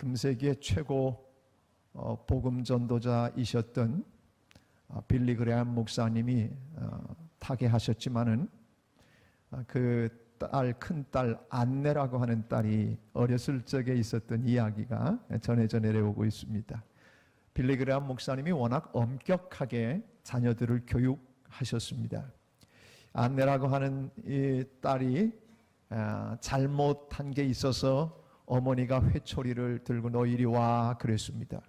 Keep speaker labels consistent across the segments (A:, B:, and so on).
A: 금세기의 최고 복음 전도자이셨던 빌리 그레함 목사님이 타계하셨지만은 그 큰딸 안네라고 하는 딸이 어렸을 적에 있었던 이야기가 전해져 내려오고 있습니다. 빌리 그레함 목사님이 워낙 엄격하게 자녀들을 교육하셨습니다. 안네라고 하는 이 딸이 잘못한 게 있어서 어머니가 회초리를 들고 너 이리 와 그랬습니다.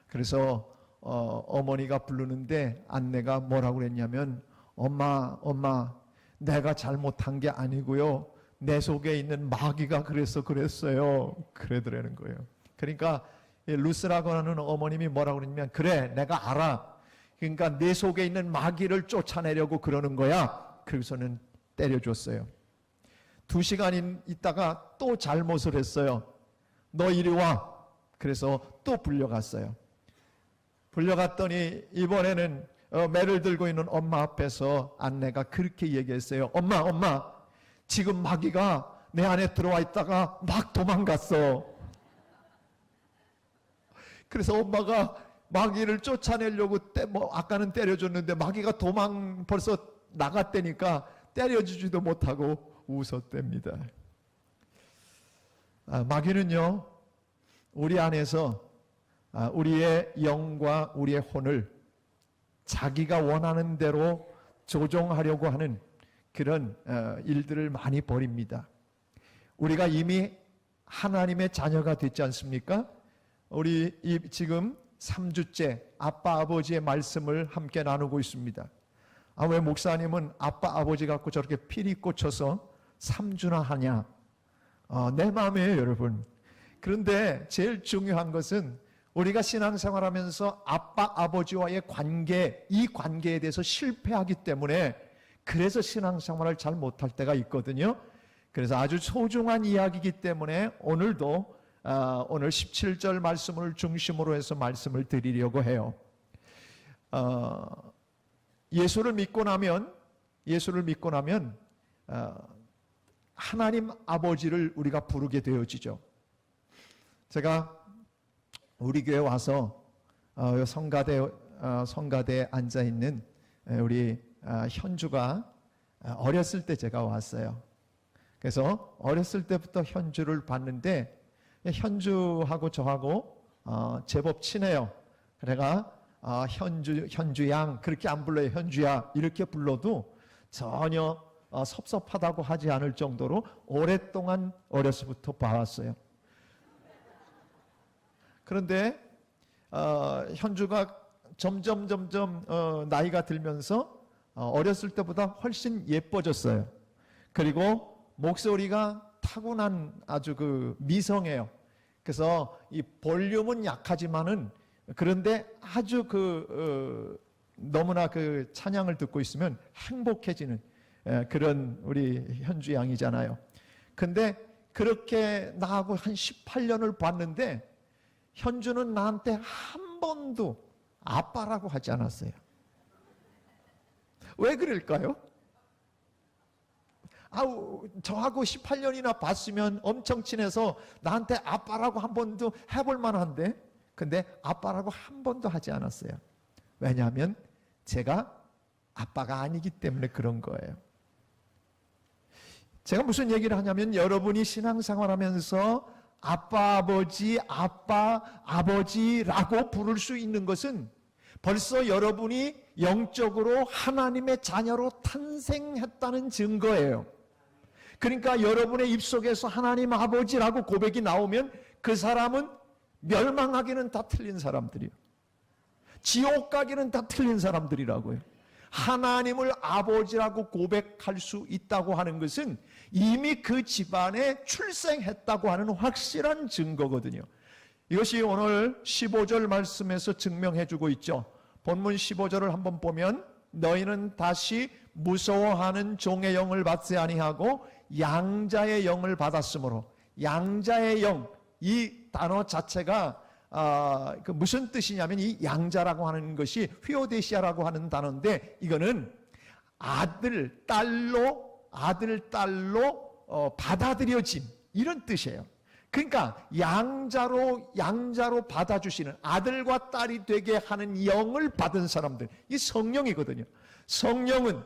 A: 그래서 어머니가 부르는데 안내가 뭐라고 그랬냐면 엄마 내가 잘못한 게 아니고요. 내 속에 있는 마귀가 그랬어요. 그러더라는 거예요. 그러니까 루스라고 하는 어머님이 뭐라고 그러냐면 그래 내가 알아. 그러니까 내 속에 있는 마귀를 쫓아내려고 그러는 거야. 그래서는 때려줬어요. 2시간 있다가 또 잘못을 했어요. 너 이리 와. 그래서 또 불려갔어요. 불려갔더니 이번에는 매를 들고 있는 엄마 앞에서 안내가 그렇게 얘기했어요. 엄마 지금 마귀가 내 안에 들어와 있다가 막 도망갔어. 그래서 엄마가 마귀를 쫓아내려고 아까는 때려줬는데 마귀가 벌써 나갔다니까 때려주지도 못하고 웃었답니다. 마귀는요 우리 안에서 우리의 영과 우리의 혼을 자기가 원하는 대로 조종하려고 하는 그런 일들을 많이 벌입니다. 우리가 이미 하나님의 자녀가 됐지 않습니까? 우리 지금 3주째 아빠 아버지의 말씀을 함께 나누고 있습니다. 왜 목사님은 아빠 아버지 갖고 저렇게 피리 꽂혀서 3주나 하냐? 내 마음이에요 여러분. 그런데 제일 중요한 것은 우리가 신앙생활하면서 아빠 아버지와의 관계, 이 관계에 대해서 실패하기 때문에 그래서 신앙생활을 잘 못할 때가 있거든요. 그래서 아주 소중한 이야기이기 때문에 오늘도 오늘 17절 말씀을 중심으로 해서 말씀을 드리려고 해요. 예수를 믿고 나면 하나님 아버지를 우리가 부르게 되어지죠. 제가 우리 교회 와서 성가대에 앉아있는 우리 현주가 어렸을 때 제가 왔어요. 그래서 어렸을 때부터 현주를 봤는데 현주하고 저하고 제법 친해요. 그래가 현주양 그렇게 안 불러요. 현주야 이렇게 불러도 전혀 섭섭하다고 하지 않을 정도로 오랫동안 어려서부터 봐왔어요. 그런데 현주가 점점 나이가 들면서 어렸을 때보다 훨씬 예뻐졌어요. 그리고 목소리가 타고난 아주 미성해요. 그래서 이 볼륨은 약하지만은 그런데 아주 너무나 찬양을 듣고 있으면 행복해지는 그런 우리 현주 양이잖아요. 근데 그렇게 나하고 한 18년을 봤는데 현주는 나한테 한 번도 아빠라고 하지 않았어요. 왜 그럴까요? 저하고 18년이나 봤으면 엄청 친해서 나한테 아빠라고 한 번도 해볼 만한데 근데 아빠라고 한 번도 하지 않았어요. 왜냐하면 제가 아빠가 아니기 때문에 그런 거예요. 제가 무슨 얘기를 하냐면 여러분이 신앙생활하면서 아빠 아버지라고 부를 수 있는 것은 벌써 여러분이 영적으로 하나님의 자녀로 탄생했다는 증거예요. 그러니까 여러분의 입속에서 하나님 아버지라고 고백이 나오면 그 사람은 멸망하기는 다 틀린 사람들이에요. 지옥 가기는 다 틀린 사람들이라고요. 하나님을 아버지라고 고백할 수 있다고 하는 것은 이미 그 집안에 출생했다고 하는 확실한 증거거든요. 이것이 오늘 15절 말씀에서 증명해주고 있죠. 본문 15절을 한번 보면 너희는 다시 무서워하는 종의 영을 받지 아니하고 양자의 영을 받았으므로, 양자의 영, 이 단어 자체가 무슨 뜻이냐면 이 양자라고 하는 것이 휘오데시아라고 하는 단어인데 이거는 아들, 딸로 받아들여짐 이런 뜻이에요. 그러니까 양자로 받아주시는, 아들과 딸이 되게 하는 영을 받은 사람들, 이 성령이거든요. 성령은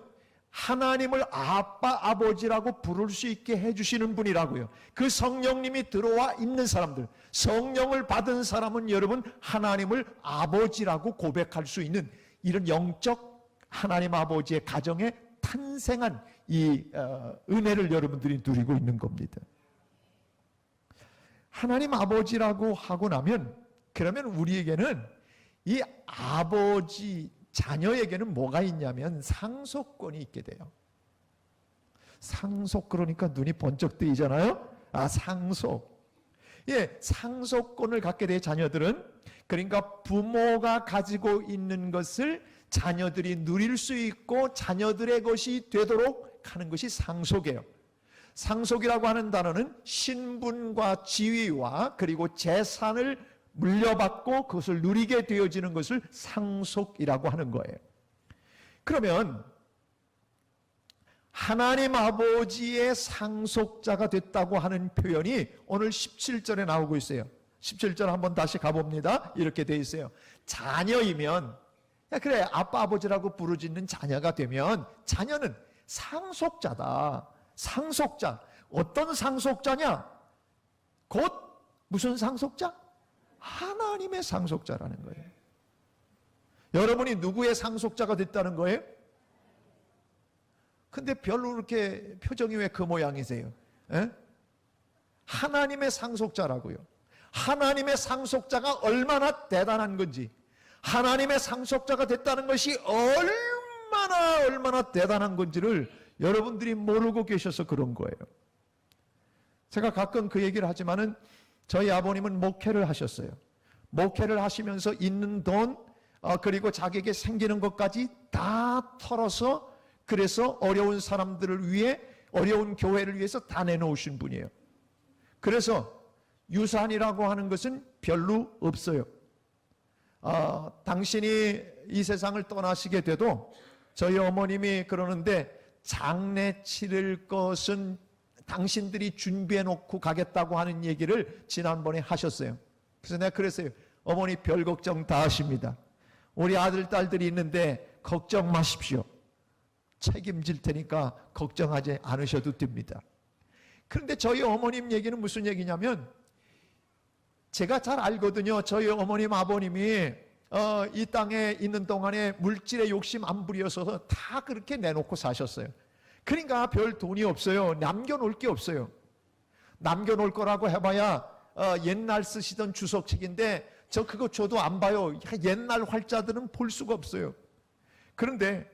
A: 하나님을 아빠, 아버지라고 부를 수 있게 해주시는 분이라고요. 그 성령님이 들어와 있는 사람들, 성령을 받은 사람은 여러분 하나님을 아버지라고 고백할 수 있는 이런 영적 하나님 아버지의 가정에 탄생한 이 은혜를 여러분들이 누리고 있는 겁니다. 하나님 아버지라고 하고 나면, 그러면 우리에게는 이 아버지, 자녀에게는 뭐가 있냐면 상속권이 있게 돼요. 상속, 그러니까 눈이 번쩍 뜨이잖아요. 상속. 예, 상속권을 갖게 된 자녀들은, 그러니까 부모가 가지고 있는 것을 자녀들이 누릴 수 있고 자녀들의 것이 되도록 하는 것이 상속이에요. 상속이라고 하는 단어는 신분과 지위와 그리고 재산을 물려받고 그것을 누리게 되어지는 것을 상속이라고 하는 거예요. 그러면 하나님 아버지의 상속자가 됐다고 하는 표현이 오늘 17절에 나오고 있어요. 17절 한번 다시 가봅니다. 이렇게 돼 있어요. 자녀이면, 그래, 아빠 아버지라고 부르짖는 자녀가 되면 자녀는 상속자다. 상속자. 어떤 상속자냐? 곧 무슨 상속자? 하나님의 상속자라는 거예요. 여러분이 누구의 상속자가 됐다는 거예요? 근데 별로 그렇게 표정이 왜 그 모양이세요? 에? 하나님의 상속자라고요. 하나님의 상속자가 얼마나 대단한 건지, 하나님의 상속자가 됐다는 것이 얼마나 대단한 건지를 여러분들이 모르고 계셔서 그런 거예요. 제가 가끔 그 얘기를 하지만은 저희 아버님은 목회를 하셨어요. 목회를 하시면서 있는 돈, 그리고 자기에게 생기는 것까지 다 털어서, 그래서 어려운 사람들을 위해, 어려운 교회를 위해서 다 내놓으신 분이에요. 그래서 유산이라고 하는 것은 별로 없어요. 당신이 이 세상을 떠나시게 돼도 저희 어머님이 그러는데, 장례 치를 것은 당신들이 준비해 놓고 가겠다고 하는 얘기를 지난번에 하셨어요. 그래서 내가 그랬어요. 어머니 별 걱정 다 하십니다. 우리 아들, 딸들이 있는데 걱정 마십시오. 책임질 테니까 걱정하지 않으셔도 됩니다. 그런데 저희 어머님 얘기는 무슨 얘기냐면, 제가 잘 알거든요. 저희 어머님, 아버님이 이 땅에 있는 동안에 물질에 욕심 안 부려서 다 그렇게 내놓고 사셨어요. 그러니까 별 돈이 없어요. 남겨놓을 게 없어요. 남겨놓을 거라고 해봐야 옛날 쓰시던 주석책인데 저 그거 줘도 안 봐요. 옛날 활자들은 볼 수가 없어요. 그런데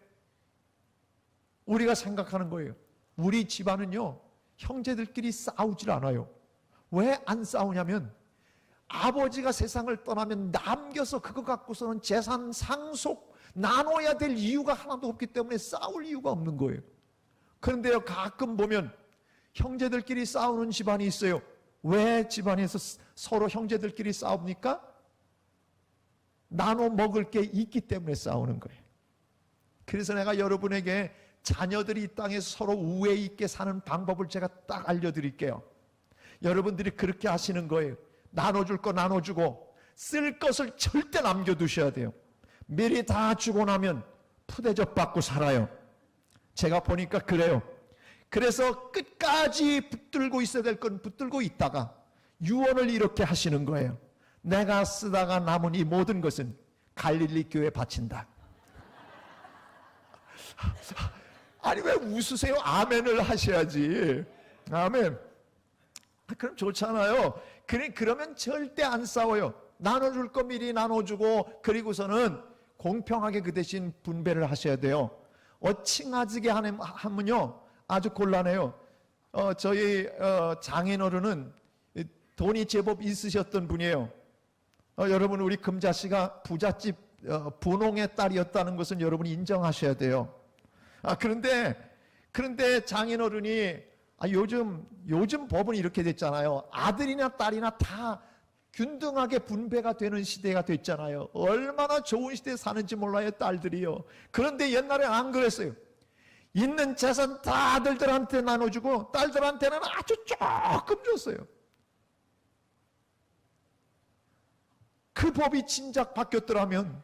A: 우리가 생각하는 거예요. 우리 집안은요, 형제들끼리 싸우질 않아요. 왜 안 싸우냐면, 아버지가 세상을 떠나면 남겨서 그거 갖고서는 재산 상속 나눠야 될 이유가 하나도 없기 때문에 싸울 이유가 없는 거예요. 그런데요, 가끔 보면 형제들끼리 싸우는 집안이 있어요. 왜 집안에서 서로 형제들끼리 싸웁니까? 나눠 먹을 게 있기 때문에 싸우는 거예요. 그래서 내가 여러분에게 자녀들이 이 땅에서 서로 우애 있게 사는 방법을 제가 딱 알려드릴게요. 여러분들이 그렇게 하시는 거예요. 나눠줄 거 나눠주고 쓸 것을 절대 남겨두셔야 돼요. 미리 다 주고 나면 푸대접 받고 살아요. 제가 보니까 그래요. 그래서 끝까지 붙들고 있어야 될 건 붙들고 있다가 유언을 이렇게 하시는 거예요. 내가 쓰다가 남은 이 모든 것은 갈릴리 교회에 바친다. 아니 왜 웃으세요? 아멘을 하셔야지. 아멘. 그럼 좋잖아요. 그러면 절대 안 싸워요. 나눠줄 거 미리 나눠주고, 그리고서는 공평하게 그 대신 분배를 하셔야 돼요. 칭하지게 하면요 아주 곤란해요. 저희 장인어른은 돈이 제법 있으셨던 분이에요. 여러분, 우리 금자씨가 부잣집 분홍의 딸이었다는 것은 여러분이 인정하셔야 돼요. 그런데 장인어른이 요즘 법은 이렇게 됐잖아요. 아들이나 딸이나 다 균등하게 분배가 되는 시대가 됐잖아요. 얼마나 좋은 시대에 사는지 몰라요, 딸들이요. 그런데 옛날에 안 그랬어요. 있는 재산 다 아들들한테 나눠주고 딸들한테는 아주 조금 줬어요. 그 법이 진작 바뀌었더라면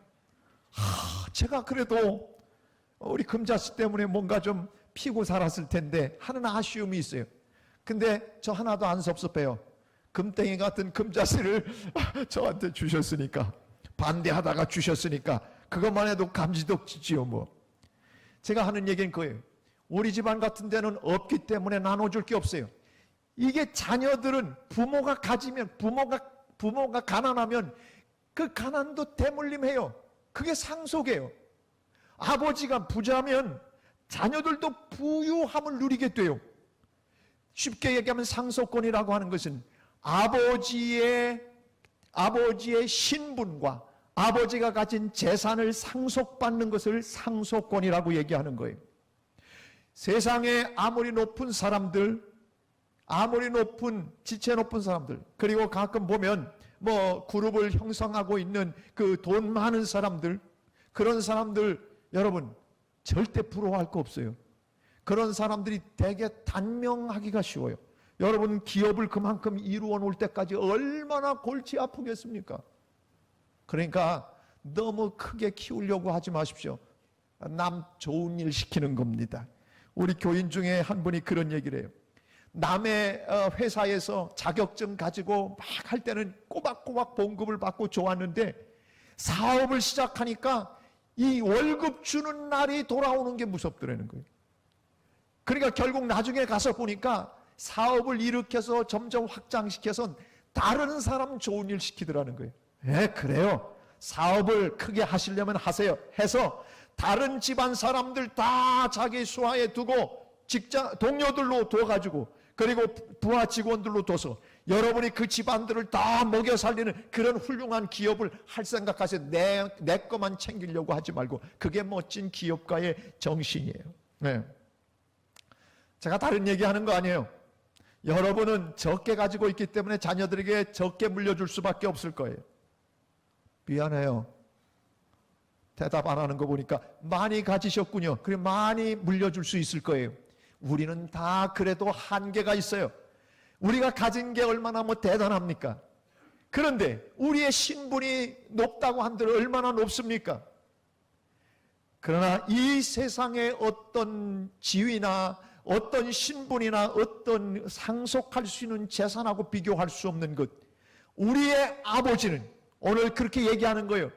A: 제가 그래도 우리 금자씨 때문에 뭔가 좀 피고 살았을 텐데 하는 아쉬움이 있어요. 근데 저 하나도 안 섭섭해요. 금땡이 같은 금자씨를 저한테 주셨으니까, 반대하다가 주셨으니까 그것만 해도 감지덕지지요 뭐. 제가 하는 얘기는 그거예요. 우리 집안 같은 데는 없기 때문에 나눠줄 게 없어요. 이게 자녀들은 부모가 가지면, 부모가 가난하면 그 가난도 대물림해요. 그게 상속이에요. 아버지가 부자면 자녀들도 부유함을 누리게 돼요. 쉽게 얘기하면 상속권이라고 하는 것은 아버지의 신분과 아버지가 가진 재산을 상속받는 것을 상속권이라고 얘기하는 거예요. 세상에 아무리 높은 사람들, 아무리 높은 지체 높은 사람들, 그리고 가끔 보면 뭐 그룹을 형성하고 있는 그 돈 많은 사람들, 그런 사람들 여러분 절대 부러워할 거 없어요. 그런 사람들이 되게 단명하기가 쉬워요. 여러분 기업을 그만큼 이루어 놓을 때까지 얼마나 골치 아프겠습니까? 그러니까 너무 크게 키우려고 하지 마십시오. 남 좋은 일 시키는 겁니다. 우리 교인 중에 한 분이 그런 얘기를 해요. 남의 회사에서 자격증 가지고 막 할 때는 꼬박꼬박 봉급을 받고 좋았는데 사업을 시작하니까 이 월급 주는 날이 돌아오는 게 무섭더라는 거예요. 그러니까 결국 나중에 가서 보니까 사업을 일으켜서 점점 확장시켜서 다른 사람 좋은 일 시키더라는 거예요. 그래요. 사업을 크게 하시려면 하세요. 해서 다른 집안 사람들 다 자기 수하에 두고 동료들로 둬가지고 그리고 부하 직원들로 둬서 여러분이 그 집안들을 다 먹여 살리는 그런 훌륭한 기업을 할 생각하세요. 내 것만 챙기려고 하지 말고. 그게 멋진 기업가의 정신이에요. 네. 제가 다른 얘기하는 거 아니에요. 여러분은 적게 가지고 있기 때문에 자녀들에게 적게 물려줄 수밖에 없을 거예요. 미안해요. 대답 안 하는 거 보니까 많이 가지셨군요. 그래 많이 물려줄 수 있을 거예요. 우리는 다 그래도 한계가 있어요. 우리가 가진 게 얼마나 뭐 대단합니까? 그런데 우리의 신분이 높다고 한들 얼마나 높습니까? 그러나 이 세상의 어떤 지위나 어떤 신분이나 어떤 상속할 수 있는 재산하고 비교할 수 없는 것, 우리의 아버지는 오늘 그렇게 얘기하는 거예요.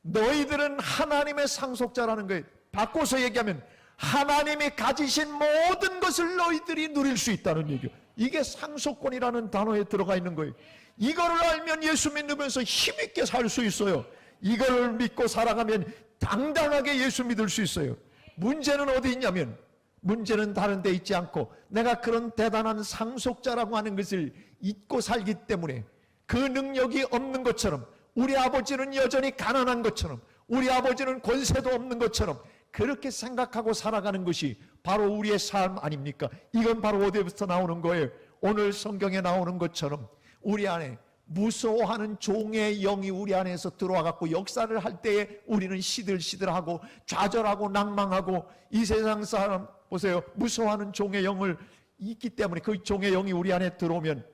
A: 너희들은 하나님의 상속자라는 거예요. 바꿔서 얘기하면 하나님이 가지신 모든 것을 너희들이 누릴 수 있다는 얘기예요. 이게 상속권이라는 단어에 들어가 있는 거예요. 이거를 알면 예수 믿으면서 힘있게 살 수 있어요. 이걸 믿고 살아가면 당당하게 예수 믿을 수 있어요. 문제는 어디 있냐면, 문제는 다른 데 있지 않고 내가 그런 대단한 상속자라고 하는 것을 잊고 살기 때문에 그 능력이 없는 것처럼, 우리 아버지는 여전히 가난한 것처럼, 우리 아버지는 권세도 없는 것처럼 그렇게 생각하고 살아가는 것이 바로 우리의 삶 아닙니까? 이건 바로 어디부터 나오는 거예요? 오늘 성경에 나오는 것처럼 우리 안에 무서워하는 종의 영이 우리 안에서 들어와 갖고 역사를 할 때에 우리는 시들시들하고 좌절하고 낭망하고, 이 세상 사람 보세요, 무서워하는 종의 영을 있기 때문에 그 종의 영이 우리 안에 들어오면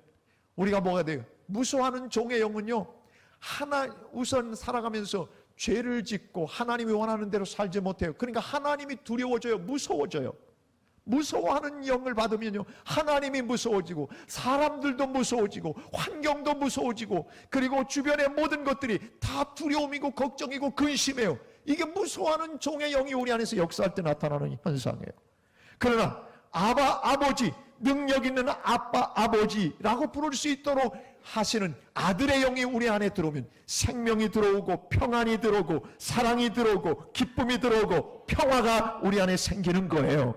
A: 우리가 뭐가 돼요? 무서워하는 종의 영은요, 우선 살아가면서 죄를 짓고 하나님이 원하는 대로 살지 못해요. 그러니까 하나님이 두려워져요. 무서워져요. 무서워하는 영을 받으면요, 하나님이 무서워지고 사람들도 무서워지고 환경도 무서워지고 그리고 주변의 모든 것들이 다 두려움이고 걱정이고 근심해요. 이게 무서워하는 종의 영이 우리 안에서 역사할 때 나타나는 현상이에요. 그러나 아버지, 능력 있는 아빠, 아버지라고 부를 수 있도록 하시는 아들의 영이 우리 안에 들어오면 생명이 들어오고 평안이 들어오고 사랑이 들어오고 기쁨이 들어오고 평화가 우리 안에 생기는 거예요.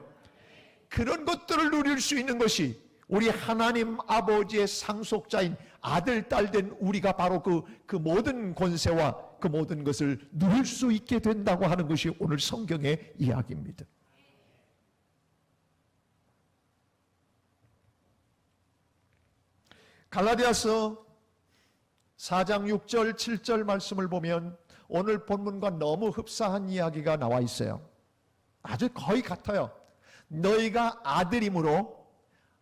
A: 그런 것들을 누릴 수 있는 것이 우리 하나님 아버지의 상속자인 아들, 딸 된 우리가 바로 그 모든 권세와 그 모든 것을 누릴 수 있게 된다고 하는 것이 오늘 성경의 이야기입니다. 갈라디아서 4장 6절 7절 말씀을 보면 오늘 본문과 너무 흡사한 이야기가 나와 있어요. 아주 거의 같아요. 너희가 아들이므로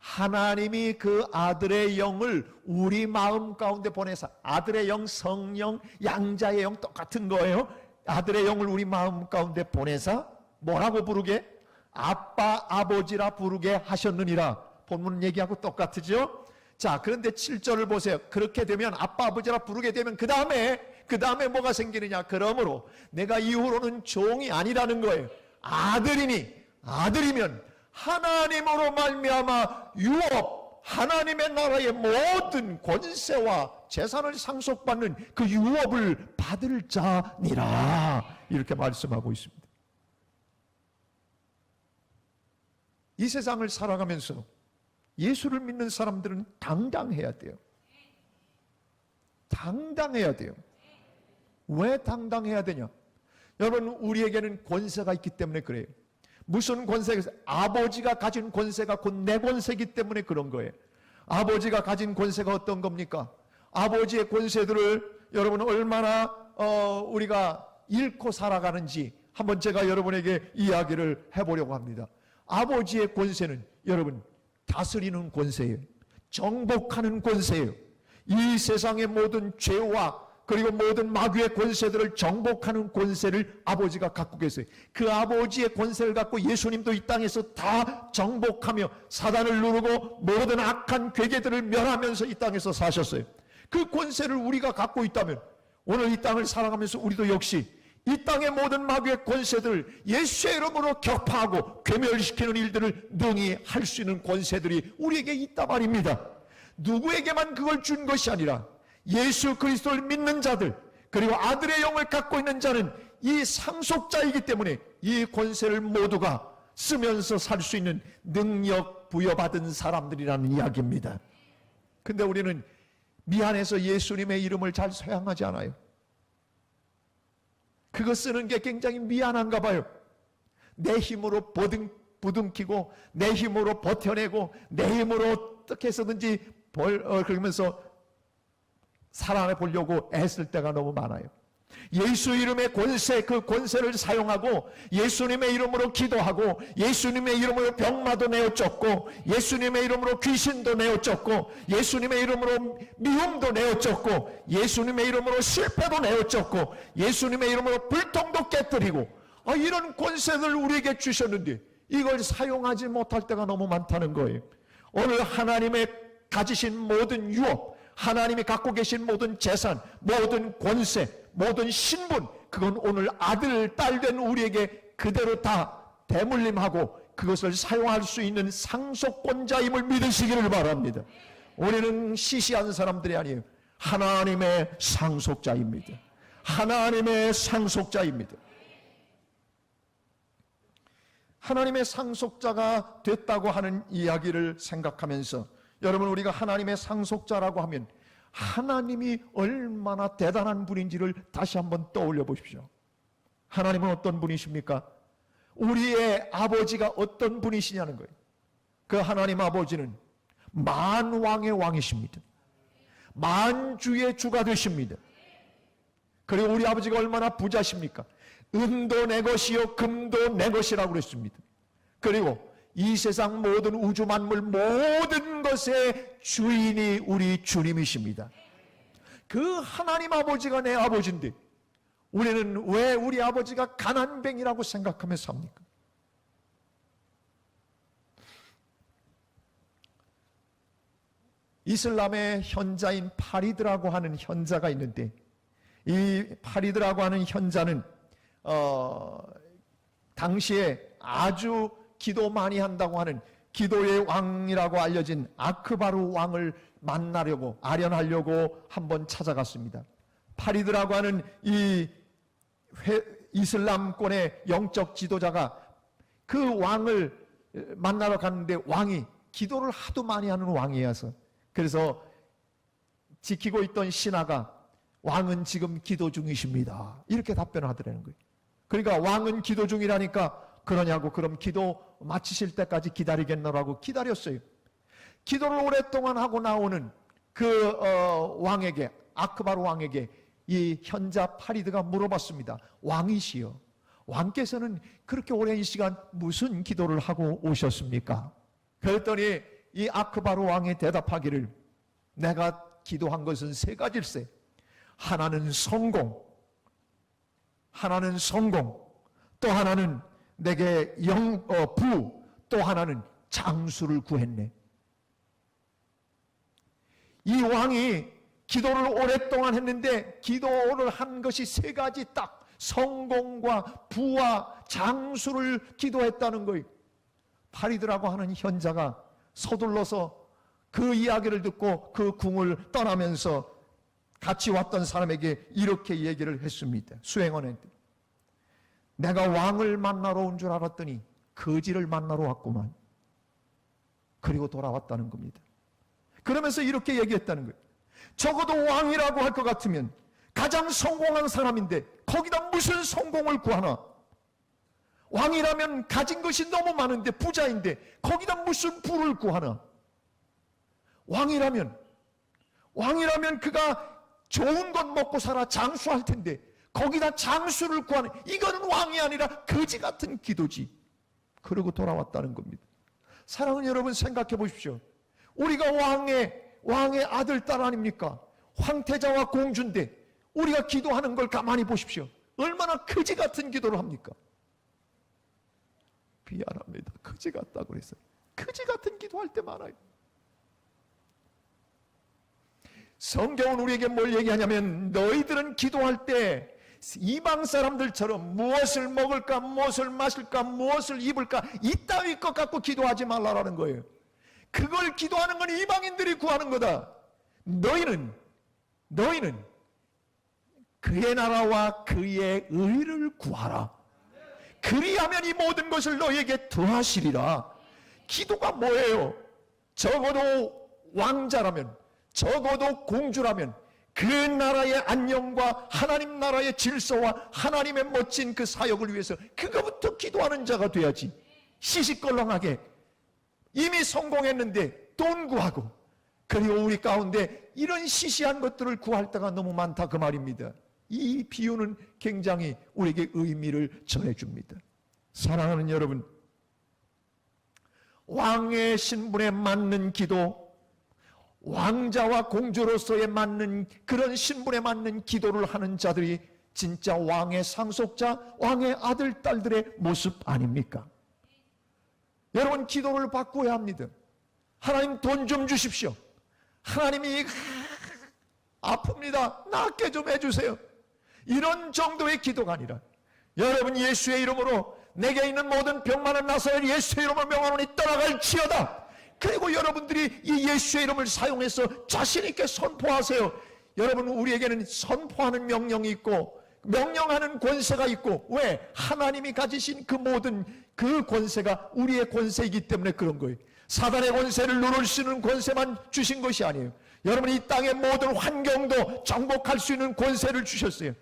A: 하나님이 그 아들의 영을 우리 마음 가운데 보내서, 아들의 영, 성령, 양자의 영 똑같은 거예요. 아들의 영을 우리 마음 가운데 보내서 뭐라고 부르게? 아빠, 아버지라 부르게 하셨느니라. 본문 얘기하고 똑같으죠? 자, 그런데 7절을 보세요. 그렇게 되면, 아빠, 아버지라 부르게 되면 그 다음에 뭐가 생기느냐? 그러므로 내가 이후로는 종이 아니라는 거예요. 아들이면 하나님으로 말미암아 유업, 하나님의 나라의 모든 권세와 재산을 상속받는 그 유업을 받을 자니라. 이렇게 말씀하고 있습니다. 이 세상을 살아가면서 예수를 믿는 사람들은 당당해야 돼요. 당당해야 돼요. 왜 당당해야 되냐? 여러분, 우리에게는 권세가 있기 때문에 그래요. 무슨 권세가? 아버지가 가진 권세가 곧 내 권세이기 때문에 그런 거예요. 아버지가 가진 권세가 어떤 겁니까? 아버지의 권세들을 여러분 얼마나 우리가 잃고 살아가는지 한번 제가 여러분에게 이야기를 해보려고 합니다. 아버지의 권세는 여러분 다스리는 권세예요. 정복하는 권세예요. 이 세상의 모든 죄와 그리고 모든 마귀의 권세들을 정복하는 권세를 아버지가 갖고 계세요. 그 아버지의 권세를 갖고 예수님도 이 땅에서 다 정복하며 사단을 누르고 모든 악한 괴계들을 멸하면서 이 땅에서 사셨어요. 그 권세를 우리가 갖고 있다면 오늘 이 땅을 살아가면서 우리도 역시 이 땅의 모든 마귀의 권세들을 예수의 이름으로 격파하고 괴멸시키는 일들을 능히 할 수 있는 권세들이 우리에게 있다 말입니다. 누구에게만 그걸 준 것이 아니라 예수 그리스도를 믿는 자들, 그리고 아들의 영을 갖고 있는 자는 이 상속자이기 때문에 이 권세를 모두가 쓰면서 살 수 있는 능력 부여받은 사람들이라는 이야기입니다. 근데 우리는 미안해서 예수님의 이름을 잘 사용하지 않아요. 그거 쓰는 게 굉장히 미안한가 봐요. 내 힘으로 부둥키고 내 힘으로 버텨내고 내 힘으로 어떻게 해서든지 그러면서 살아내 보려고 애쓸 때가 너무 많아요. 예수 이름의 권세, 그 권세를 사용하고 예수님의 이름으로 기도하고 예수님의 이름으로 병마도 내어 쫓고 예수님의 이름으로 귀신도 내어 쫓고 예수님의 이름으로 미움도 내어 쫓고 예수님의 이름으로 실패도 내어 쫓고 예수님의 이름으로 불통도 깨뜨리고 이런 권세를 우리에게 주셨는데 이걸 사용하지 못할 때가 너무 많다는 거예요. 오늘 하나님의 가지신 모든 유업, 하나님이 갖고 계신 모든 재산, 모든 권세, 모든 신분, 그건 오늘 아들, 딸 된 우리에게 그대로 다 대물림하고 그것을 사용할 수 있는 상속권자임을 믿으시기를 바랍니다. 우리는 시시한 사람들이 아니에요. 하나님의 상속자입니다. 하나님의 상속자입니다. 하나님의 상속자가 됐다고 하는 이야기를 생각하면서 여러분, 우리가 하나님의 상속자라고 하면 하나님이 얼마나 대단한 분인지를 다시 한번 떠올려 보십시오. 하나님은 어떤 분이십니까? 우리의 아버지가 어떤 분이시냐는 거예요. 그 하나님 아버지는 만왕의 왕이십니다. 만주의 주가 되십니다. 그리고 우리 아버지가 얼마나 부자십니까? 은도 내 것이요 금도 내 것이라고 그랬습니다. 그리고 이 세상 모든 우주 만물 모든 것의 주인이 우리 주님이십니다. 그 하나님 아버지가 내 아버지인데 우리는 왜 우리 아버지가 가난뱅이라고 생각하며 삽니까? 이슬람의 현자인 파리드라고 하는 현자가 있는데 이 파리드라고 하는 현자는 당시에 아주 기도 많이 한다고 하는 기도의 왕이라고 알려진 아크바루 왕을 만나려고 아련하려고 한번 찾아갔습니다. 파리드라고 하는 이 이슬람권의 영적 지도자가 그 왕을 만나러 갔는데 왕이 기도를 하도 많이 하는 왕이어서 그래서 지키고 있던 신하가 왕은 지금 기도 중이십니다. 이렇게 답변을 하더라는 거예요. 그러니까 왕은 기도 중이라니까 그러냐고 그럼 기도 마치실 때까지 기다리겠노라고 기다렸어요. 기도를 오랫동안 하고 나오는 그 왕에게 아크바르 왕에게 이 현자 파리드가 물어봤습니다. 왕이시여, 왕께서는 그렇게 오랜 시간 무슨 기도를 하고 오셨습니까? 그랬더니 이 아크바르 왕이 대답하기를 내가 기도한 것은 세 가지일세. 하나는 성공, 또 하나는 내게 부, 또 하나는 장수를 구했네. 이 왕이 기도를 오랫동안 했는데 기도를 한 것이 세 가지 딱 성공과 부와 장수를 기도했다는 거예요. 파리드라고 하는 현자가 서둘러서 그 이야기를 듣고 그 궁을 떠나면서 같이 왔던 사람에게 이렇게 얘기를 했습니다. 수행원한테. 내가 왕을 만나러 온 줄 알았더니 거지를 만나러 왔구만. 그리고 돌아왔다는 겁니다. 그러면서 이렇게 얘기했다는 거예요. 적어도 왕이라고 할 것 같으면 가장 성공한 사람인데 거기다 무슨 성공을 구하나? 왕이라면 가진 것이 너무 많은데 부자인데 거기다 무슨 부를 구하나? 왕이라면 그가 좋은 것 먹고 살아 장수할 텐데 거기다 장수를 구하는, 이거는 왕이 아니라 거지 같은 기도지. 그러고 돌아왔다는 겁니다. 사랑하는 여러분, 생각해 보십시오. 우리가 왕의 아들 딸 아닙니까? 황태자와 공주인데 우리가 기도하는 걸 가만히 보십시오. 얼마나 거지 같은 기도를 합니까? 미안합니다. 거지 같다고 그랬어요. 거지 같은 기도할 때 많아요. 성경은 우리에게 뭘 얘기하냐면 너희들은 기도할 때 이방 사람들처럼 무엇을 먹을까, 무엇을 마실까, 무엇을 입을까 이따위 것 갖고 기도하지 말라라는 거예요. 그걸 기도하는 건 이방인들이 구하는 거다. 너희는 그의 나라와 그의 의를 구하라. 그리하면 이 모든 것을 너희에게 더하시리라. 기도가 뭐예요? 적어도 왕자라면, 적어도 공주라면 그 나라의 안녕과 하나님 나라의 질서와 하나님의 멋진 그 사역을 위해서 그거부터 기도하는 자가 돼야지. 시시껄렁하게 이미 성공했는데 돈 구하고, 그리고 우리 가운데 이런 시시한 것들을 구할 때가 너무 많다 그 말입니다. 이 비유는 굉장히 우리에게 의미를 전해줍니다. 사랑하는 여러분, 왕의 신분에 맞는 기도, 왕자와 공주로서의 맞는 그런 신분에 맞는 기도를 하는 자들이 진짜 왕의 상속자, 왕의 아들, 딸들의 모습 아닙니까? 여러분, 기도를 바꿔야 합니다. 하나님 돈 좀 주십시오. 하나님이 아픕니다. 낫게 좀 해주세요. 이런 정도의 기도가 아니라 여러분, 예수의 이름으로 내게 있는 모든 병만은 나서 예수의 이름을 명하노니 떠나갈지어다. 그리고 여러분들이 이 예수의 이름을 사용해서 자신 있게 선포하세요. 여러분, 우리에게는 선포하는 명령이 있고 명령하는 권세가 있고, 왜? 하나님이 가지신 그 모든 그 권세가 우리의 권세이기 때문에 그런 거예요. 사단의 권세를 누를 수 있는 권세만 주신 것이 아니에요. 여러분, 이 땅의 모든 환경도 정복할 수 있는 권세를 주셨어요.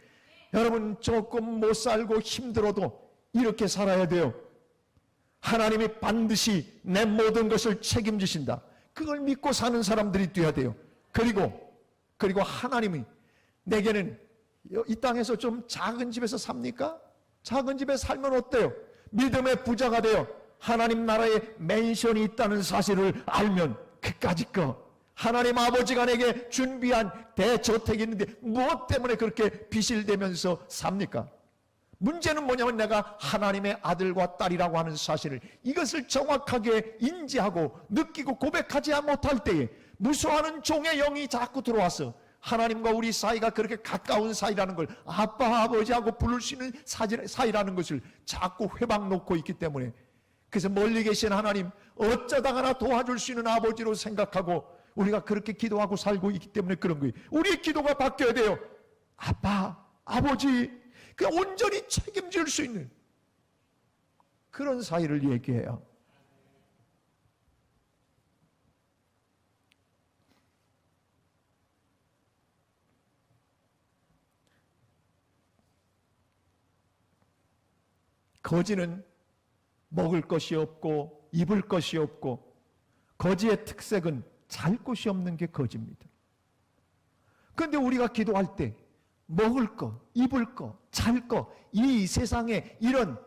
A: 여러분, 조금 못 살고 힘들어도 이렇게 살아야 돼요. 하나님이 반드시 내 모든 것을 책임지신다. 그걸 믿고 사는 사람들이 되어야 돼요. 그리고 하나님이 내게는 이 땅에서 좀 작은 집에서 삽니까? 작은 집에 살면 어때요? 믿음의 부자가 되어 하나님 나라에 맨션이 있다는 사실을 알면 그까짓 거, 하나님 아버지가 내게 준비한 대저택이 있는데 무엇 때문에 그렇게 비실대면서 삽니까? 문제는 뭐냐면 내가 하나님의 아들과 딸이라고 하는 사실을, 이것을 정확하게 인지하고 느끼고 고백하지 못할 때에 무서워하는 종의 영이 자꾸 들어와서 하나님과 우리 사이가 그렇게 가까운 사이라는 걸, 아빠 아버지하고 부를 수 있는 사이라는 것을 자꾸 회방 놓고 있기 때문에, 그래서 멀리 계신 하나님 어쩌다가 나 도와줄 수 있는 아버지로 생각하고 우리가 그렇게 기도하고 살고 있기 때문에 그런 거예요. 우리의 기도가 바뀌어야 돼요. 아빠 아버지, 그 온전히 책임질 수 있는 그런 사이를 얘기해요. 거지는 먹을 것이 없고 입을 것이 없고, 거지의 특색은 잘 곳이 없는 게 거지입니다. 그런데 우리가 기도할 때 먹을 거, 입을 거, 잘 거, 이 세상에 이런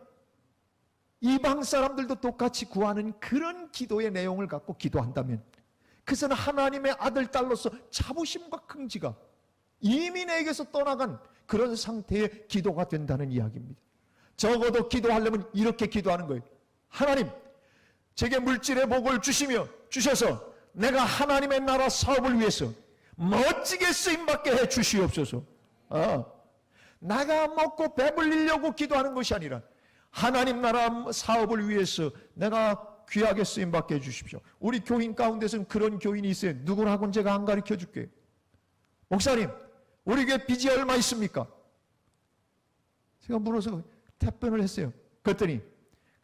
A: 이방 사람들도 똑같이 구하는 그런 기도의 내용을 갖고 기도한다면 그것은 하나님의 아들, 딸로서 자부심과 긍지가 이미 내게서 떠나간 그런 상태의 기도가 된다는 이야기입니다. 적어도 기도하려면 이렇게 기도하는 거예요. 하나님, 제게 물질의 복을 주셔서 내가 하나님의 나라 사업을 위해서 멋지게 쓰임받게 해 주시옵소서. 내가 먹고 배불리려고 기도하는 것이 아니라 하나님 나라 사업을 위해서 내가 귀하게 쓰임받게 해 주십시오. 우리 교인 가운데서는 그런 교인이 있어요. 누구라고는 제가 안 가르쳐 줄게요. 목사님, 우리 교회 빚이 얼마 있습니까? 제가 물어서 답변을 했어요. 그랬더니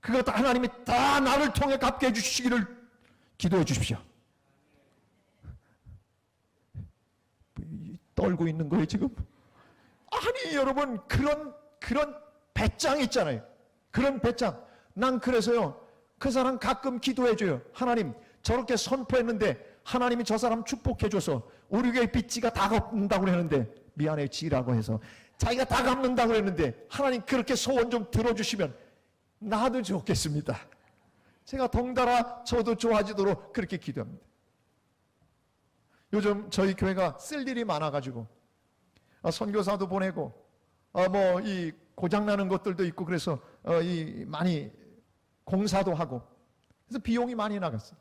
A: 그것도 하나님이 다 나를 통해 갚게 해 주시기를 기도해 주십시오. 떨고 있는 거예요 지금? 아니 여러분, 그런 배짱 있잖아요. 그런 배짱. 난 그래서요, 그 사람 가끔 기도해줘요. 하나님, 저렇게 선포했는데 하나님이 저 사람 축복해줘서 우리 교회 빚지가 다 갚는다고 그랬는데, 미안해 지라고 해서 자기가 다 갚는다고 했는데 하나님 그렇게 소원 좀 들어주시면 나도 좋겠습니다. 제가 덩달아 저도 좋아지도록 그렇게 기도합니다. 요즘 저희 교회가 쓸 일이 많아가지고 선교사도 보내고 뭐 이 고장나는 것들도 있고 그래서 이 많이 공사도 하고 그래서 비용이 많이 나갔어요.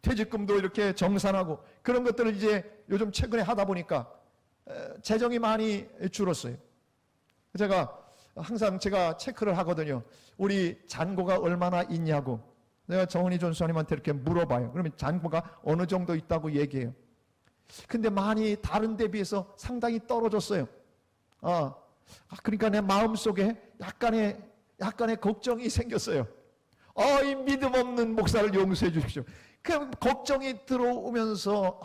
A: 퇴직금도 이렇게 정산하고 그런 것들을 이제 요즘 최근에 하다 보니까 재정이 많이 줄었어요. 제가 항상 체크를 하거든요. 우리 잔고가 얼마나 있냐고. 내가 정은희 전수님한테 이렇게 물어봐요. 그러면 잔고가 어느 정도 있다고 얘기해요. 근데 많이 다른 데 비해서 상당히 떨어졌어요. 그러니까 내 마음속에 약간의 걱정이 생겼어요. 이 믿음 없는 목사를 용서해 주십시오. 그 걱정이 들어오면서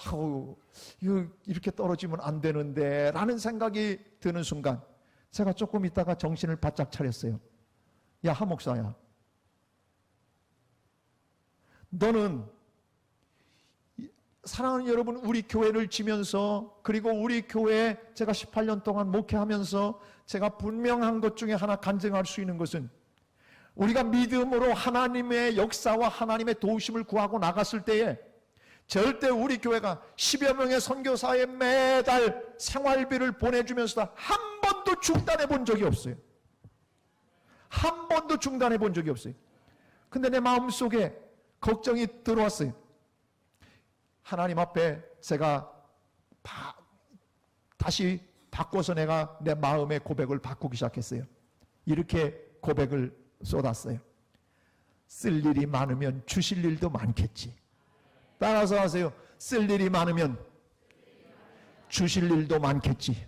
A: 이렇게 떨어지면 안 되는데 라는 생각이 드는 순간 제가 조금 있다가 정신을 바짝 차렸어요. 야, 하 목사야, 너는 사랑하는 여러분, 우리 교회를 지면서 그리고 우리 교회에 제가 18년 동안 목회하면서 제가 분명한 것 중에 하나 간증할 수 있는 것은 우리가 믿음으로 하나님의 역사와 하나님의 도우심을 구하고 나갔을 때에 절대 우리 교회가 10여 명의 선교사에 매달 생활비를 보내주면서 한 번도 중단해 본 적이 없어요. 한 번도 중단해 본 적이 없어요. 근데 내 마음속에 걱정이 들어왔어요. 하나님 앞에 제가 다시 바꿔서 내가 내 마음의 고백을 바꾸기 시작했어요. 이렇게 고백을 쏟았어요. 쓸 일이 많으면 주실 일도 많겠지. 따라서 하세요. 쓸 일이 많으면 주실 일도 많겠지.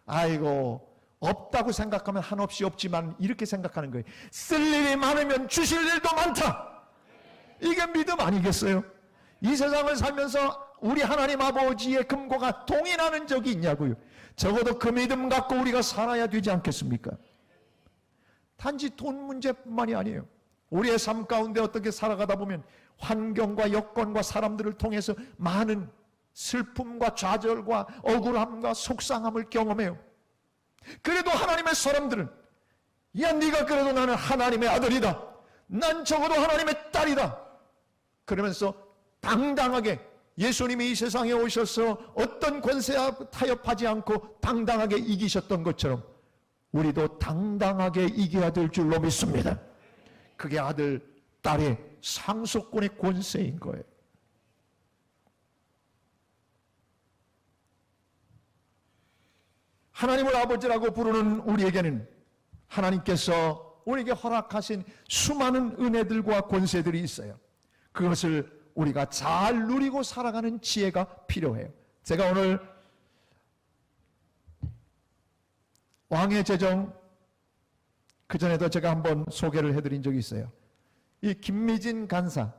A: 아이고, 없다고 생각하면 한없이 없지만 이렇게 생각하는 거예요. 쓸 일이 많으면 주실 일도 많다. 이게 믿음 아니겠어요? 이 세상을 살면서 우리 하나님 아버지의 금고가 동일하는 적이 있냐고요. 적어도 그 믿음 갖고 우리가 살아야 되지 않겠습니까? 단지 돈 문제뿐만이 아니에요. 우리의 삶 가운데 어떻게 살아가다 보면 환경과 여건과 사람들을 통해서 많은 슬픔과 좌절과 억울함과 속상함을 경험해요. 그래도 하나님의 사람들은 야, 네가 그래도 나는 하나님의 아들이다, 난 적어도 하나님의 딸이다, 그러면서 당당하게 예수님이 이 세상에 오셔서 어떤 권세와 타협하지 않고 당당하게 이기셨던 것처럼 우리도 당당하게 이겨야 될 줄로 믿습니다. 그게 아들, 딸의 상속권의 권세인 거예요. 하나님을 아버지라고 부르는 우리에게는 하나님께서 우리에게 허락하신 수많은 은혜들과 권세들이 있어요. 그것을 우리가 잘 누리고 살아가는 지혜가 필요해요. 제가 오늘 왕의 재정, 그전에도 제가 한번 소개를 해드린 적이 있어요. 이 김미진 간사,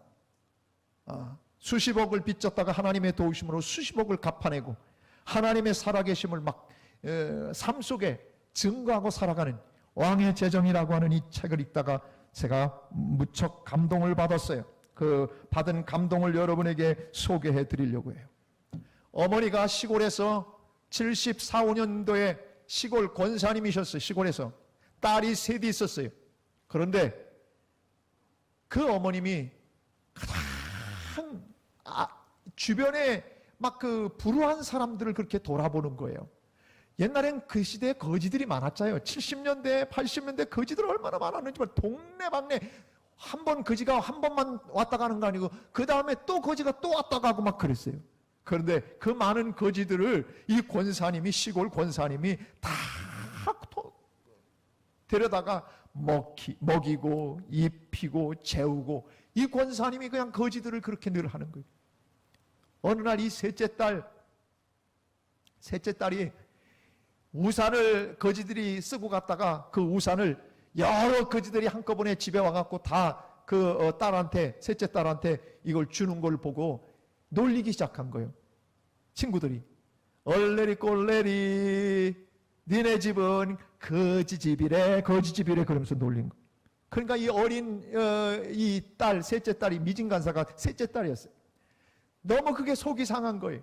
A: 수십억을 빚졌다가 하나님의 도우심으로 수십억을 갚아내고 하나님의 살아계심을 막 삶 속에 증거하고 살아가는 왕의 재정이라고 하는 이 책을 읽다가 제가 무척 감동을 받았어요. 그 받은 감동을 여러분에게 소개해 드리려고 해요. 어머니가 시골에서 74, 5년도에 시골 권사님이셨어요. 시골에서 딸이 셋이 있었어요. 그런데 그 어머님이 가장 주변에 막 그 불우한 사람들을 그렇게 돌아보는 거예요. 옛날엔 그 시대에 거지들이 많았잖아요. 70년대, 80년대 거지들 얼마나 많았는지 동네방네 한 번 거지가 한 번만 왔다 가는 거 아니고 그 다음에 또 거지가 또 왔다 가고 막 그랬어요. 그런데 그 많은 거지들을 이 권사님이, 시골 권사님이 다 데려다가 먹이고 입히고 재우고, 이 권사님이 그냥 거지들을 그렇게 늘 하는 거예요. 어느 날 이 셋째 딸이 우산을 거지들이 쓰고 갔다가 그 우산을 여러 거지들이 한꺼번에 집에 와갖고 다 그 딸한테, 셋째 딸한테 이걸 주는 걸 보고 놀리기 시작한 거예요. 친구들이 얼레리 꼴레리 니네 집은 거지집이래 그러면서 놀린 거예요. 그러니까 이 어린 이 딸, 셋째 딸이, 미진간사가 셋째 딸이었어요. 너무 그게 속이 상한 거예요.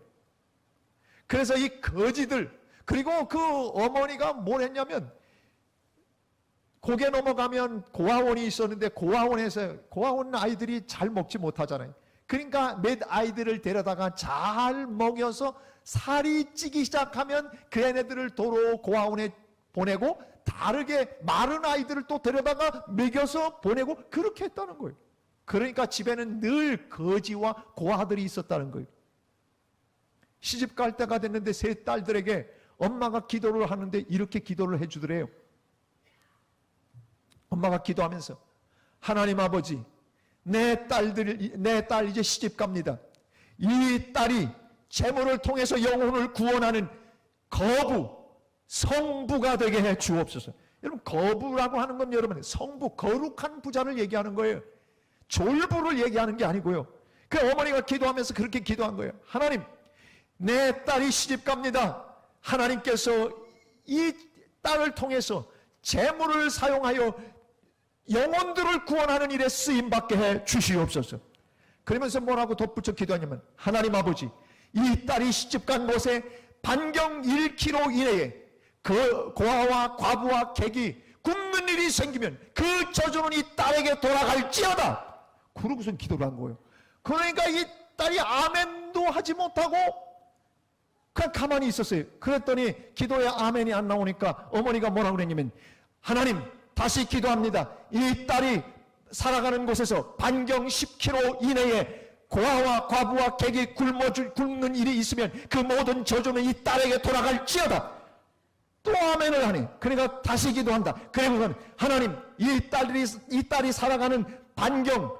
A: 그래서 이 거지들, 그리고 그 어머니가 뭘 했냐면, 고개 넘어가면 고아원이 있었는데 고아원 아이들이 잘 먹지 못하잖아요. 그러니까 몇 아이들을 데려다가 잘 먹여서 살이 찌기 시작하면 그 애네들을 도로 고아원에 보내고, 다르게 마른 아이들을 또 데려다가 먹여서 보내고, 그렇게 했다는 거예요. 그러니까 집에는 늘 거지와 고아들이 있었다는 거예요. 시집 갈 때가 됐는데 세 딸들에게 엄마가 기도를 하는데 이렇게 기도를 해주더래요. 엄마가 기도하면서, 하나님 아버지, 내 딸 이제 시집 갑니다. 이 딸이 재물을 통해서 영혼을 구원하는 성부가 되게 해 주옵소서. 여러분, 거부라고 하는 건 여러분 성부, 거룩한 부자를 얘기하는 거예요. 졸부를 얘기하는 게 아니고요. 그 어머니가 기도하면서 그렇게 기도한 거예요. 하나님, 내 딸이 시집 갑니다. 하나님께서 이 딸을 통해서 재물을 사용하여 영혼들을 구원하는 일에 쓰임받게 해 주시옵소서. 그러면서 뭐라고 덧붙여 기도하냐면, 하나님 아버지, 이 딸이 시집간 곳에 반경 1km 이내에 그 고아와 과부와 객이 굶는 일이 생기면 그 저주는 이 딸에게 돌아갈지어다. 그러고선 기도를 한 거예요. 그러니까 이 딸이 아멘도 하지 못하고 그냥 가만히 있었어요. 그랬더니 기도에 아멘이 안 나오니까 어머니가 뭐라고 그랬냐면, 하나님, 다시 기도합니다. 이 딸이 살아가는 곳에서 반경 10km 이내에 고아와 과부와 객이 굶는 일이 있으면 그 모든 저주는 이 딸에게 돌아갈지어다. 또 아멘을 하네. 그러니까 다시 기도한다. 그리고는 하나님, 이 딸이 살아가는 반경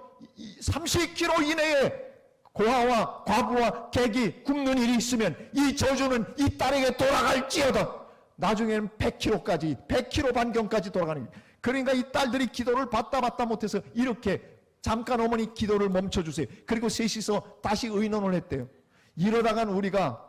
A: 30km 이내에 고아와 과부와 객이 굶는 일이 있으면 이 저주는 이 딸에게 돌아갈지어다. 나중에는 100km 반경까지 돌아가는 거예요. 그러니까 이 딸들이 기도를 받다 못해서 이렇게 잠깐 어머니 기도를 멈춰주세요. 그리고 셋이서 다시 의논을 했대요. 이러다간 우리가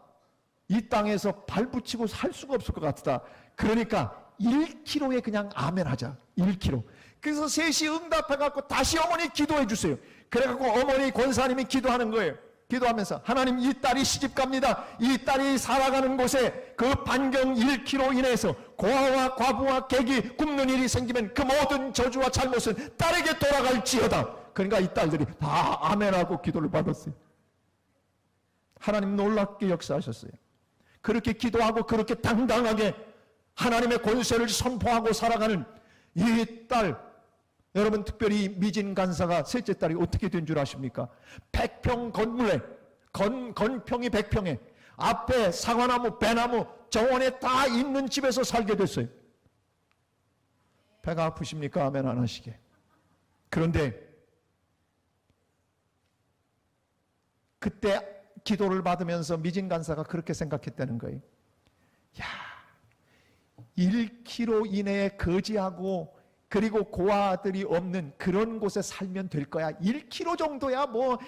A: 이 땅에서 발붙이고 살 수가 없을 것 같다. 그러니까 1km에 그냥 아멘하자. 1km. 그래서 셋이 응답해갖고 다시 어머니 기도해 주세요. 그래갖고 어머니 권사님이 기도하는 거예요. 기도하면서, 하나님, 이 딸이 시집 갑니다. 이 딸이 살아가는 곳에 그 반경 1km 이내에서 고아와 과부와 객이 굶는 일이 생기면 그 모든 저주와 잘못은 딸에게 돌아갈지어다. 그러니까 이 딸들이 다 아멘하고 기도를 받았어요. 하나님 놀랍게 역사하셨어요. 그렇게 기도하고 그렇게 당당하게 하나님의 권세를 선포하고 살아가는 이 딸, 여러분, 특별히 미진 간사가 셋째 딸이 어떻게 된 줄 아십니까? 100평 건물에 건평이 100평에 앞에 사과나무, 배나무, 정원에 다 있는 집에서 살게 됐어요. 배가 아프십니까? 아멘 안 하시게. 그런데 그때 기도를 받으면서 미진 간사가 그렇게 생각했다는 거예요. 야, 1km 이내에 거지하고 그리고 고아들이 없는 그런 곳에 살면 될 거야. 1km 정도야 뭐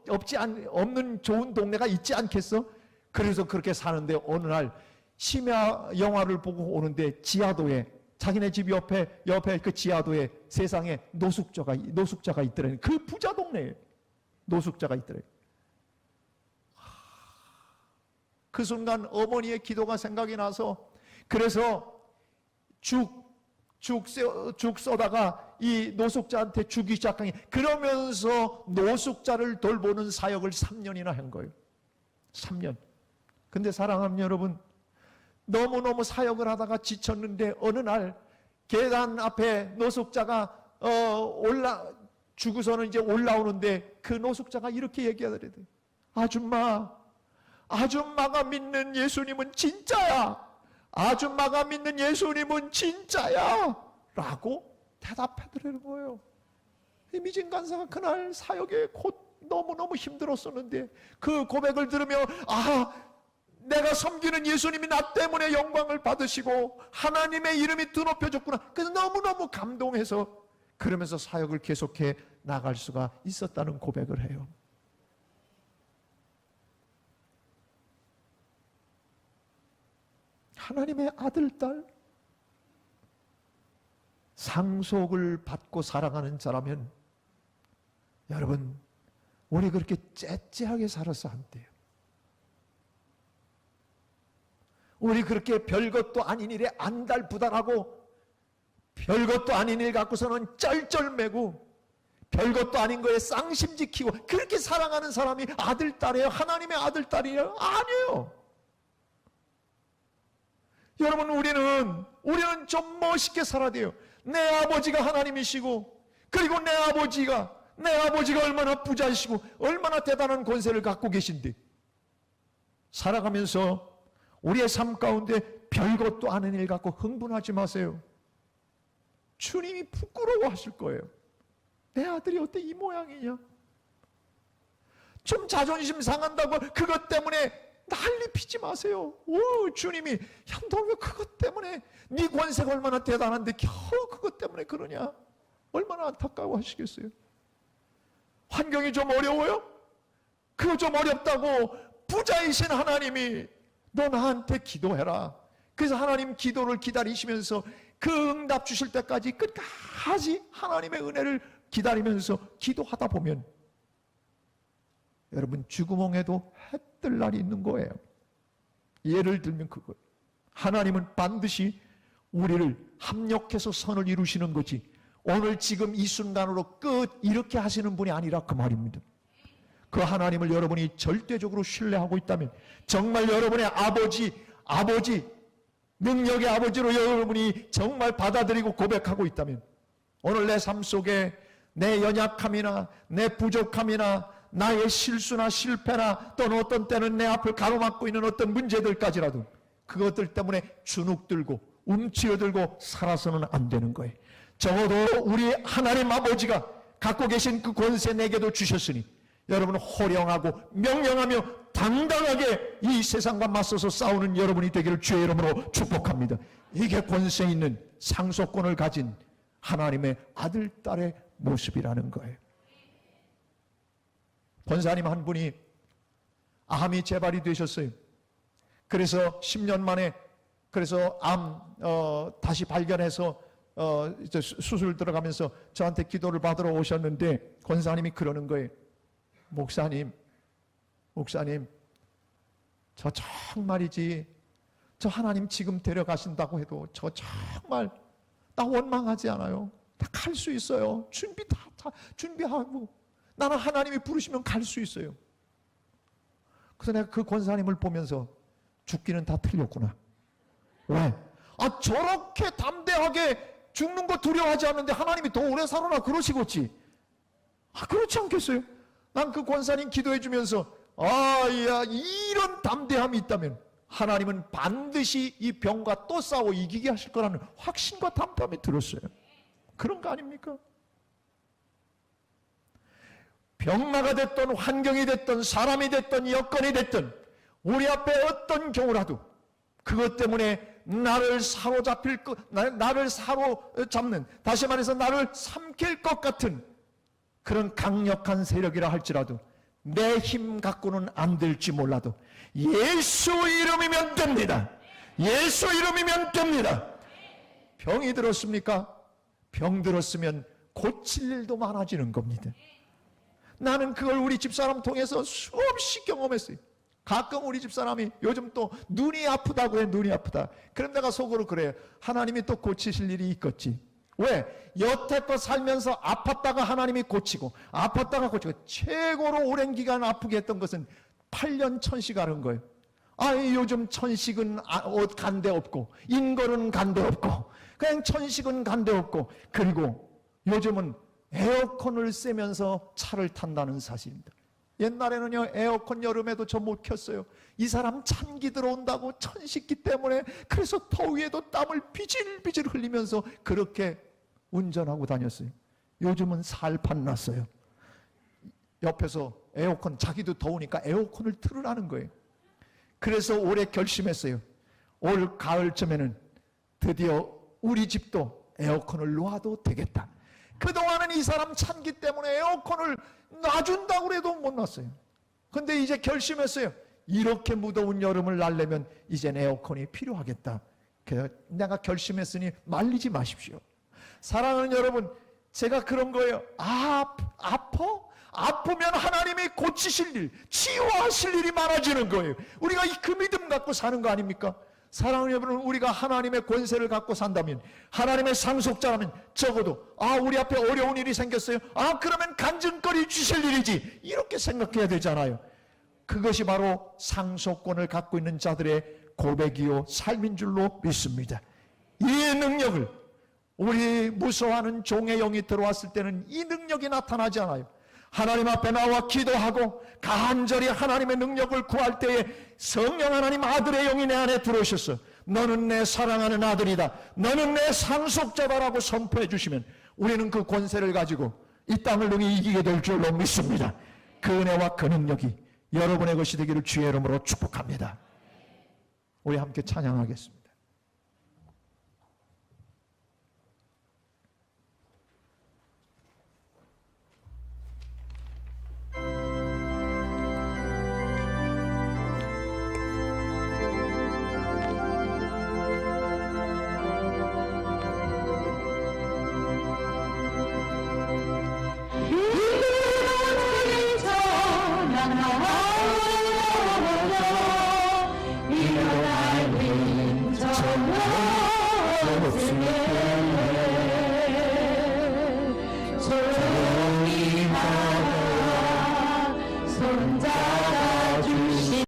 A: 없는 좋은 동네가 있지 않겠어? 그래서 그렇게 사는데 어느 날 심야 영화를 보고 오는데 지하도에, 자기네 집 옆에 그 지하도에 세상에 노숙자가 있더래요. 그 부자 동네에 노숙자가 있더래요. 그 순간 어머니의 기도가 생각이 나서, 그래서 죽 죽 쏘다가 이 노숙자한테 주기 시작한 게, 그러면서 노숙자를 돌보는 사역을 3년이나 한 거예요. 3년. 근데 사랑하는 여러분, 너무너무 사역을 하다가 지쳤는데 어느 날 계단 앞에 노숙자가 죽어서는 이제 올라오는데, 그 노숙자가 이렇게 얘기하더래요. 아줌마가 믿는 예수님은 진짜야. 아줌마가 믿는 예수님은 진짜야. 라고 대답하더라는 거예요. 이미진 간사가 그날 사역에 너무너무 힘들었었는데, 그 고백을 들으며 내가 섬기는 예수님이 나 때문에 영광을 받으시고 하나님의 이름이 드높여졌구나. 그래서 너무너무 감동해서 그러면서 사역을 계속해 나갈 수가 있었다는 고백을 해요. 하나님의 아들, 딸, 상속을 받고 살아가는 자라면, 여러분, 우리 그렇게 째째하게 살아서 안 돼요. 우리 그렇게 별것도 아닌 일에 안달부달하고, 별것도 아닌 일 갖고서는 쩔쩔매고, 별것도 아닌 거에 쌍심 지키고, 그렇게 살아가는 사람이 아들, 딸이에요? 하나님의 아들, 딸이에요? 아니에요. 여러분, 우리는 좀 멋있게 살아야 돼요. 내 아버지가 하나님이시고, 그리고 내 아버지가 얼마나 부자이시고 얼마나 대단한 권세를 갖고 계신데, 살아가면서 우리의 삶 가운데 별것도 아닌 일 갖고 흥분하지 마세요. 주님이 부끄러워하실 거예요. 내 아들이 어때 이 모양이냐? 좀 자존심 상한다고 그것 때문에 난리 피지 마세요. 주님이 너 왜 그것 때문에, 네 권세가 얼마나 대단한데 겨우 그것 때문에 그러냐? 얼마나 안타까워 하시겠어요? 환경이 좀 어려워요? 그거 좀 어렵다고 부자이신 하나님이 너 나한테 기도해라. 그래서 하나님 기도를 기다리시면서 그 응답 주실 때까지 끝까지 하나님의 은혜를 기다리면서 기도하다 보면, 여러분, 죽음홍에도 해 뜰 날이 있는 거예요. 예를 들면 그거예요. 하나님은 반드시 우리를 합력해서 선을 이루시는 거지, 오늘 지금 이 순간으로 끝 이렇게 하시는 분이 아니라 그 말입니다. 그 하나님을 여러분이 절대적으로 신뢰하고 있다면, 정말 여러분의 아버지 능력의 아버지로 여러분이 정말 받아들이고 고백하고 있다면, 오늘 내 삶 속에 내 연약함이나 내 부족함이나 나의 실수나 실패나 또는 어떤 때는 내 앞을 가로막고 있는 어떤 문제들까지라도 그것들 때문에 주눅들고 움츠러들고 살아서는 안 되는 거예요. 적어도 우리 하나님 아버지가 갖고 계신 그 권세 내게도 주셨으니, 여러분은 호령하고 명령하며 당당하게 이 세상과 맞서서 싸우는 여러분이 되기를 주의 이름으로 축복합니다. 이게 권세 있는 상속권을 가진 하나님의 아들, 딸의 모습이라는 거예요. 권사님 한 분이 암이 재발이 되셨어요. 그래서 10년 만에 그래서 다시 발견해서 이제 수술 들어가면서 저한테 기도를 받으러 오셨는데, 권사님이 그러는 거예요. 목사님, 저 정말이지, 저 하나님 지금 데려가신다고 해도 저 정말 나 원망하지 않아요. 다 갈 수 있어요. 다 준비하고 나는 하나님이 부르시면 갈 수 있어요. 그래서 내가 그 권사님을 보면서 죽기는 다 틀렸구나. 왜? 저렇게 담대하게 죽는 거 두려워하지 않는데 하나님이 더 오래 살아나 그러시겠지. 그렇지 않겠어요? 난 그 권사님 기도해 주면서 이런 담대함이 있다면 하나님은 반드시 이 병과 또 싸워 이기게 하실 거라는 확신과 담대함이 들었어요. 그런 거 아닙니까? 병마가 됐던 환경이 됐던 사람이 됐던 여건이 됐던 우리 앞에 어떤 경우라도 그것 때문에 나를 사로잡는, 다시 말해서 나를 삼킬 것 같은 그런 강력한 세력이라 할지라도 내 힘 갖고는 안 될지 몰라도 예수 이름이면 됩니다. 예수 이름이면 됩니다. 병이 들었습니까? 병 들었으면 고칠 일도 많아지는 겁니다. 나는 그걸 우리 집사람 통해서 수없이 경험했어요. 가끔 우리 집사람이 요즘 또 눈이 아프다고 해. 눈이 아프다. 그럼 내가 속으로 그래요. 하나님이 또 고치실 일이 있겠지. 왜? 여태껏 살면서 아팠다가 하나님이 고치고 아팠다가 고치고 최고로 오랜 기간 아프게 했던 것은 8년 천식 하는 거예요. 요즘 천식은 간데 없고 인걸은 간데 없고 그냥 천식은 간데 없고, 그리고 요즘은 에어컨을 쐬면서 차를 탄다는 사실입니다. 옛날에는요, 에어컨 여름에도 저 못 켰어요. 이 사람 찬기 들어온다고, 천식기 때문에. 그래서 더위에도 땀을 비질비질 흘리면서 그렇게 운전하고 다녔어요. 요즘은 살판 났어요. 옆에서 에어컨, 자기도 더우니까 에어컨을 틀으라는 거예요. 그래서 올해 결심했어요. 올 가을쯤에는 드디어 우리 집도 에어컨을 놔도 되겠다. 그동안은 이 사람 찬기 때문에 에어컨을 놔준다고 해도 못 놨어요. 근데 이제 결심했어요. 이렇게 무더운 여름을 날려면 이젠 에어컨이 필요하겠다. 그래서 내가 결심했으니 말리지 마십시오. 사랑하는 여러분, 제가 그런 거예요. 아파? 아프면 하나님이 고치실 일, 치유하실 일이 많아지는 거예요. 우리가 그 믿음 갖고 사는 거 아닙니까? 사랑하는 여러분, 우리가 하나님의 권세를 갖고 산다면, 하나님의 상속자라면 적어도 우리 앞에 어려운 일이 생겼어요. 그러면 간증거리 주실 일이지, 이렇게 생각해야 되잖아요. 그것이 바로 상속권을 갖고 있는 자들의 고백이요 삶인 줄로 믿습니다. 이 능력을, 우리 무서워하는 종의 영이 들어왔을 때는 이 능력이 나타나지 않아요. 하나님 앞에 나와 기도하고 간절히 하나님의 능력을 구할 때에 성령 하나님 아들의 영이 내 안에 들어오셨어. 너는 내 사랑하는 아들이다, 너는 내 상속자다라고 선포해 주시면 우리는 그 권세를 가지고 이 땅을 능히 이기게 될 줄로 믿습니다. 그 은혜와 그 능력이 여러분의 것이 되기를 주의 이름으로 축복합니다. 우리 함께 찬양하겠습니다.